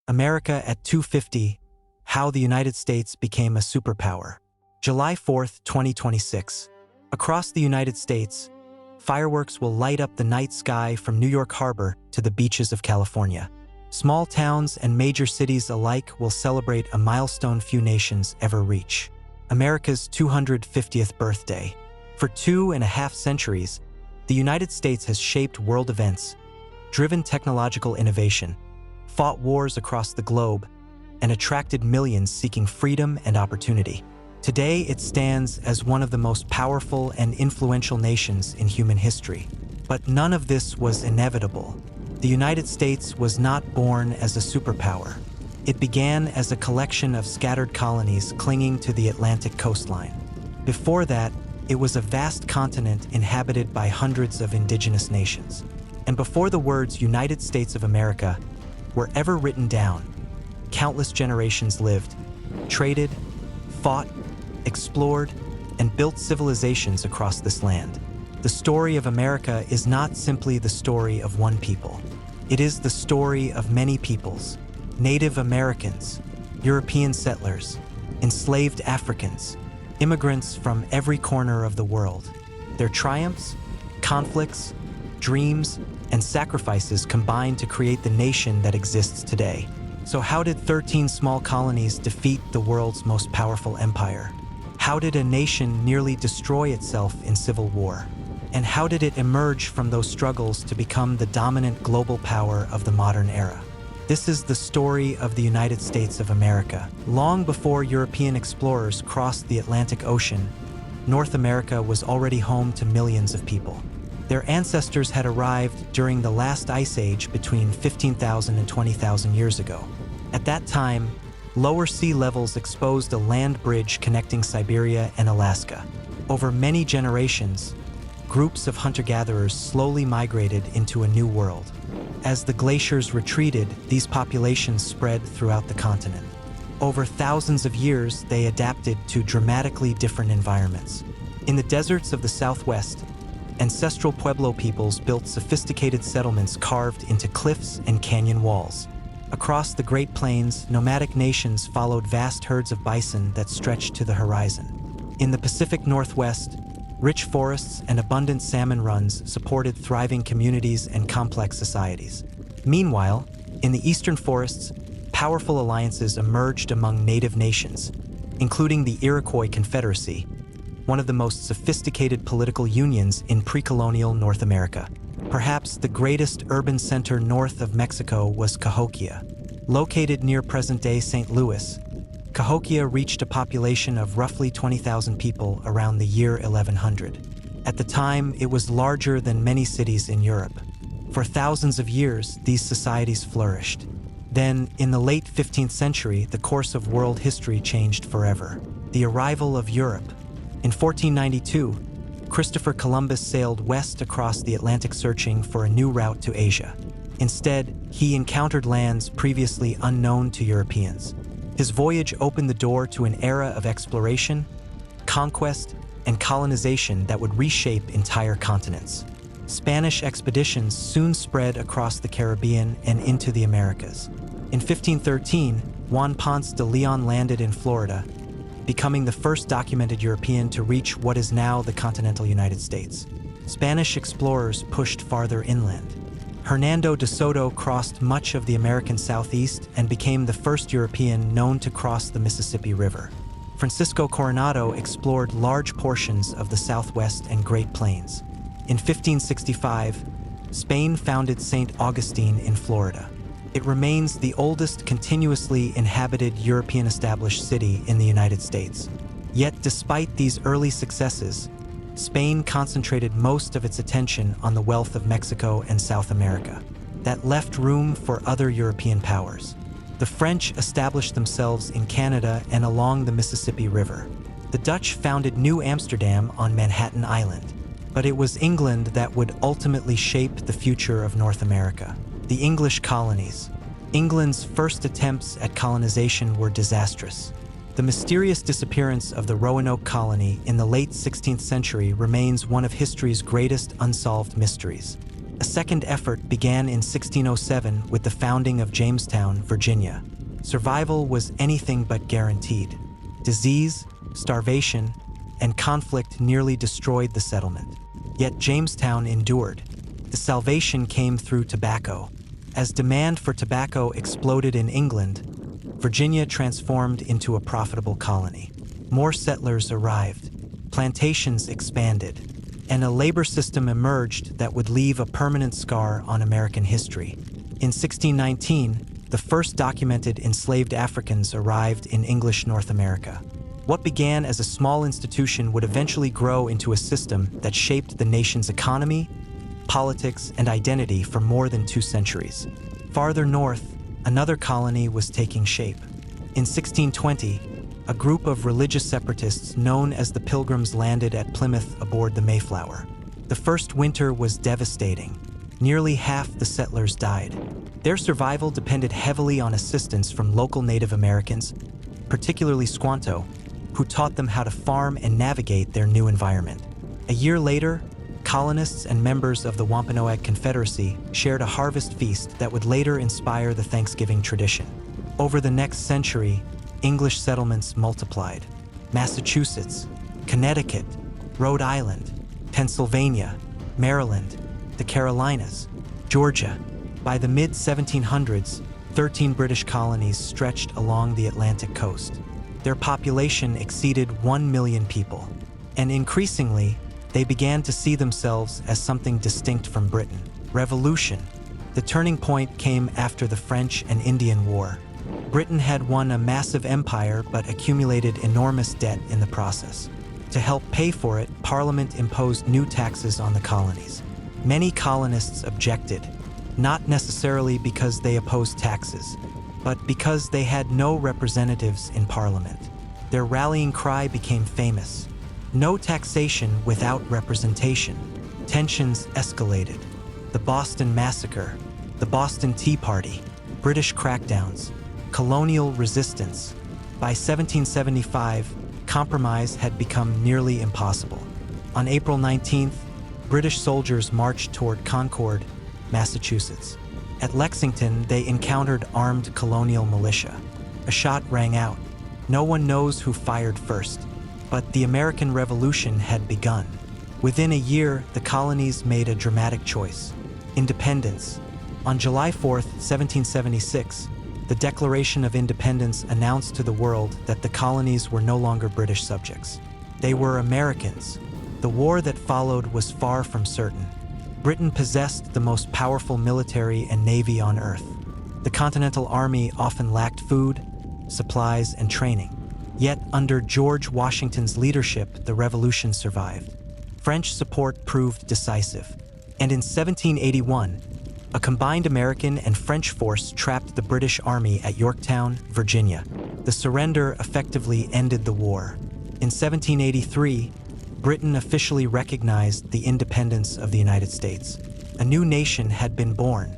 America at 250, How the United States Became a Superpower. July 4th, 2026. Across the United States, fireworks will light up the night sky from New York Harbor to the beaches of California. Small towns and major cities alike will celebrate a milestone few nations ever reach: America's 250th birthday. For 2.5 centuries, the United States has shaped world events, driven technological innovation, fought wars across the globe, and attracted millions seeking freedom and opportunity. Today, it stands as one of the most powerful and influential nations in human history. But none of this was inevitable. The United States was not born as a superpower. It began as a collection of scattered colonies clinging to the Atlantic coastline. Before that, it was a vast continent inhabited by hundreds of indigenous nations. And before the words United States of America were ever written down, countless generations lived, traded, fought, explored, and built civilizations across this land. The story of America is not simply the story of one people. It is the story of many peoples: Native Americans, European settlers, enslaved Africans, immigrants from every corner of the world. Their triumphs, conflicts, dreams, and sacrifices combined to create the nation that exists today. So how did 13 small colonies defeat the world's most powerful empire? How did a nation nearly destroy itself in civil war? And how did it emerge from those struggles to become the dominant global power of the modern era? This is the story of the United States of America. Long before European explorers crossed the Atlantic Ocean, North America was already home to millions of people. Their ancestors had arrived during the last ice age between 15,000 and 20,000 years ago. At that time, lower sea levels exposed a land bridge connecting Siberia and Alaska. Over many generations, groups of hunter-gatherers slowly migrated into a new world. As the glaciers retreated, these populations spread throughout the continent. Over thousands of years, they adapted to dramatically different environments. In the deserts of the Southwest, ancestral Pueblo peoples built sophisticated settlements carved into cliffs and canyon walls. Across the Great Plains, nomadic nations followed vast herds of bison that stretched to the horizon. In the Pacific Northwest, rich forests and abundant salmon runs supported thriving communities and complex societies. Meanwhile, in the eastern forests, powerful alliances emerged among native nations, including the Iroquois Confederacy, one of the most sophisticated political unions in pre-colonial North America. Perhaps the greatest urban center north of Mexico was Cahokia. Located near present-day St. Louis, Cahokia reached a population of roughly 20,000 people around the year 1100. At the time, it was larger than many cities in Europe. For thousands of years, these societies flourished. Then, in the late 15th century, the course of world history changed forever. The arrival of Europe. In 1492, Christopher Columbus sailed west across the Atlantic searching for a new route to Asia. Instead, he encountered lands previously unknown to Europeans. His voyage opened the door to an era of exploration, conquest, and colonization that would reshape entire continents. Spanish expeditions soon spread across the Caribbean and into the Americas. In 1513, Juan Ponce de Leon landed in Florida, becoming the first documented European to reach what is now the continental United States. Spanish explorers pushed farther inland. Hernando de Soto crossed much of the American Southeast and became the first European known to cross the Mississippi River. Francisco Coronado explored large portions of the Southwest and Great Plains. In 1565, Spain founded St. Augustine in Florida. It remains the oldest continuously inhabited European established city in the United States. Yet despite these early successes, Spain concentrated most of its attention on the wealth of Mexico and South America. That left room for other European powers. The French established themselves in Canada and along the Mississippi River. The Dutch founded New Amsterdam on Manhattan Island. But it was England that would ultimately shape the future of North America. The English colonies. England's first attempts at colonization were disastrous. The mysterious disappearance of the Roanoke colony in the late 16th century remains one of history's greatest unsolved mysteries. A second effort began in 1607 with the founding of Jamestown, Virginia. Survival was anything but guaranteed. Disease, starvation, and conflict nearly destroyed the settlement. Yet Jamestown endured. The salvation came through tobacco. As demand for tobacco exploded in England, Virginia transformed into a profitable colony. More settlers arrived, plantations expanded, and a labor system emerged that would leave a permanent scar on American history. In 1619, the first documented enslaved Africans arrived in English North America. What began as a small institution would eventually grow into a system that shaped the nation's economy, politics, and identity for more than 2 centuries. Farther north, another colony was taking shape. In 1620, a group of religious separatists known as the Pilgrims landed at Plymouth aboard the Mayflower. The first winter was devastating. Nearly half the settlers died. Their survival depended heavily on assistance from local Native Americans, particularly Squanto, who taught them how to farm and navigate their new environment. A year later, colonists and members of the Wampanoag Confederacy shared a harvest feast that would later inspire the Thanksgiving tradition. Over the next century, English settlements multiplied. Massachusetts, Connecticut, Rhode Island, Pennsylvania, Maryland, the Carolinas, Georgia. By the mid-1700s, 13 British colonies stretched along the Atlantic coast. Their population exceeded 1 million people, and increasingly, they began to see themselves as something distinct from Britain. Revolution. The turning point came after the French and Indian War. Britain had won a massive empire but accumulated enormous debt in the process. To help pay for it, Parliament imposed new taxes on the colonies. Many colonists objected, not necessarily because they opposed taxes, but because they had no representatives in Parliament. Their rallying cry became famous: "No taxation without representation." Tensions escalated. The Boston Massacre, the Boston Tea Party, British crackdowns, colonial resistance. By 1775, compromise had become nearly impossible. On April 19th, British soldiers marched toward Concord, Massachusetts. At Lexington, they encountered armed colonial militia. A shot rang out. No one knows who fired first, but the American Revolution had begun. Within a year, the colonies made a dramatic choice: independence. On July 4th, 1776, the Declaration of Independence announced to the world that the colonies were no longer British subjects. They were Americans. The war that followed was far from certain. Britain possessed the most powerful military and navy on Earth. The Continental Army often lacked food, supplies, and training. Yet, under George Washington's leadership, the revolution survived. French support proved decisive, and in 1781, a combined American and French force trapped the British Army at Yorktown, Virginia. The surrender effectively ended the war. In 1783, Britain officially recognized the independence of the United States. A new nation had been born,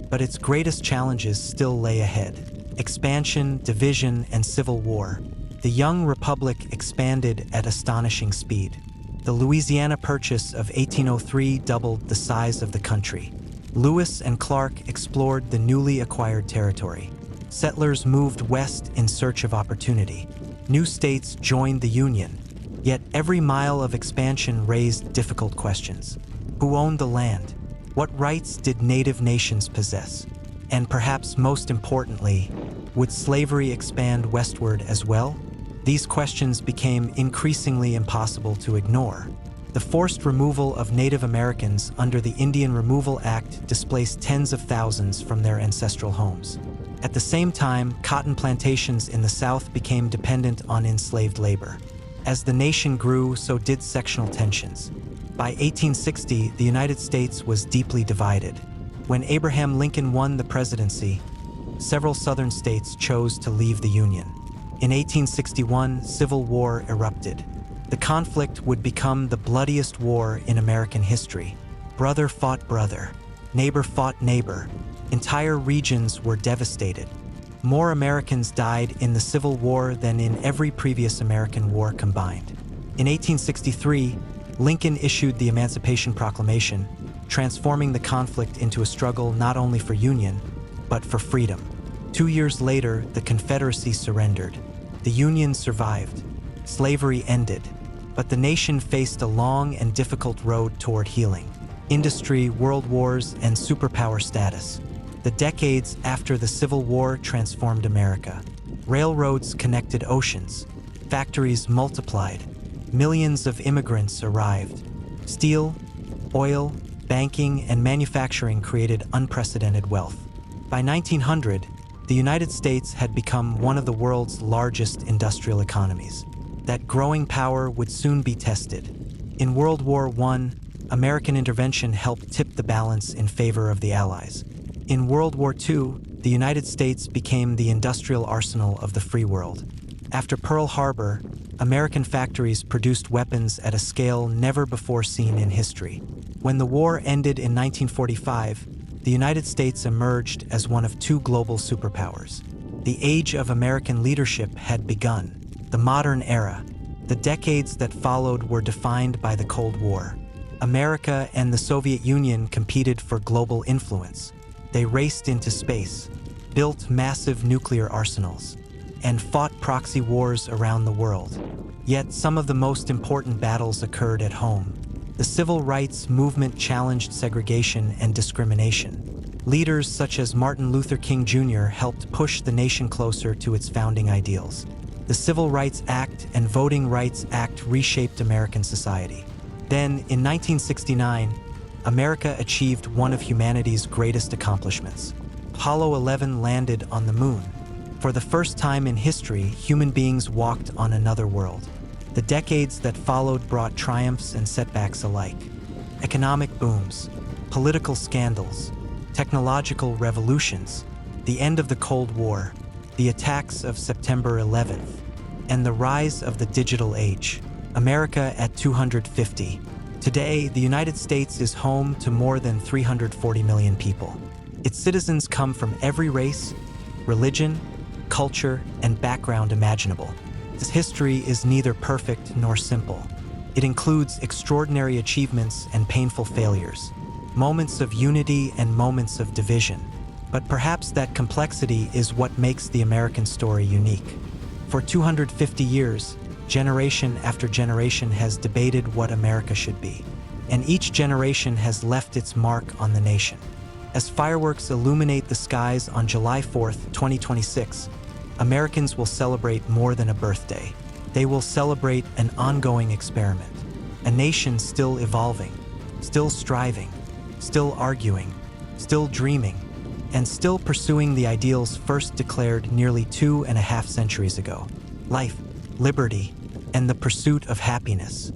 but its greatest challenges still lay ahead: expansion, division, and civil war. The young republic expanded at astonishing speed. The Louisiana Purchase of 1803 doubled the size of the country. Lewis and Clark explored the newly acquired territory. Settlers moved west in search of opportunity. New states joined the Union. Yet every mile of expansion raised difficult questions. Who owned the land? What rights did native nations possess? And perhaps most importantly, would slavery expand westward as well? These questions became increasingly impossible to ignore. The forced removal of Native Americans under the Indian Removal Act displaced tens of thousands from their ancestral homes. At the same time, cotton plantations in the South became dependent on enslaved labor. As the nation grew, so did sectional tensions. By 1860, the United States was deeply divided. When Abraham Lincoln won the presidency, several southern states chose to leave the Union. In 1861, civil war erupted. The conflict would become the bloodiest war in American history. Brother fought brother. Neighbor fought neighbor. Entire regions were devastated. More Americans died in the Civil War than in every previous American war combined. In 1863, Lincoln issued the Emancipation Proclamation, transforming the conflict into a struggle not only for union, but for freedom. 2 years later, the Confederacy surrendered. The Union survived. Slavery ended. But the nation faced a long and difficult road toward healing. Industry, world wars, and superpower status. The decades after the Civil War transformed America. Railroads connected oceans. Factories multiplied. Millions of immigrants arrived. Steel, oil, banking, and manufacturing created unprecedented wealth. By 1900, the United States had become one of the world's largest industrial economies. That growing power would soon be tested. In World War I, American intervention helped tip the balance in favor of the Allies. In World War II, the United States became the industrial arsenal of the free world. After Pearl Harbor, American factories produced weapons at a scale never before seen in history. When the war ended in 1945, the United States emerged as one of two global superpowers. The age of American leadership had begun. The modern era. The decades that followed were defined by the Cold War. America and the Soviet Union competed for global influence. They raced into space, built massive nuclear arsenals, and fought proxy wars around the world. Yet some of the most important battles occurred at home. The civil rights movement challenged segregation and discrimination. Leaders such as Martin Luther King Jr. helped push the nation closer to its founding ideals. The Civil Rights Act and Voting Rights Act reshaped American society. Then, in 1969, America achieved one of humanity's greatest accomplishments. Apollo 11 landed on the moon. For the first time in history, human beings walked on another world. The decades that followed brought triumphs and setbacks alike. Economic booms, political scandals, technological revolutions, the end of the Cold War, the attacks of September 11th, and the rise of the digital age. America at 250. Today, the United States is home to more than 340 million people. Its citizens come from every race, religion, culture, and background imaginable. This history is neither perfect nor simple. It includes extraordinary achievements and painful failures, moments of unity and moments of division. But perhaps that complexity is what makes the American story unique. For 250 years, generation after generation has debated what America should be, and each generation has left its mark on the nation. As fireworks illuminate the skies on July 4th, 2026, Americans will celebrate more than a birthday. They will celebrate an ongoing experiment, a nation still evolving, still striving, still arguing, still dreaming, and still pursuing the ideals first declared nearly 2.5 centuries ago: life, liberty, and the pursuit of happiness.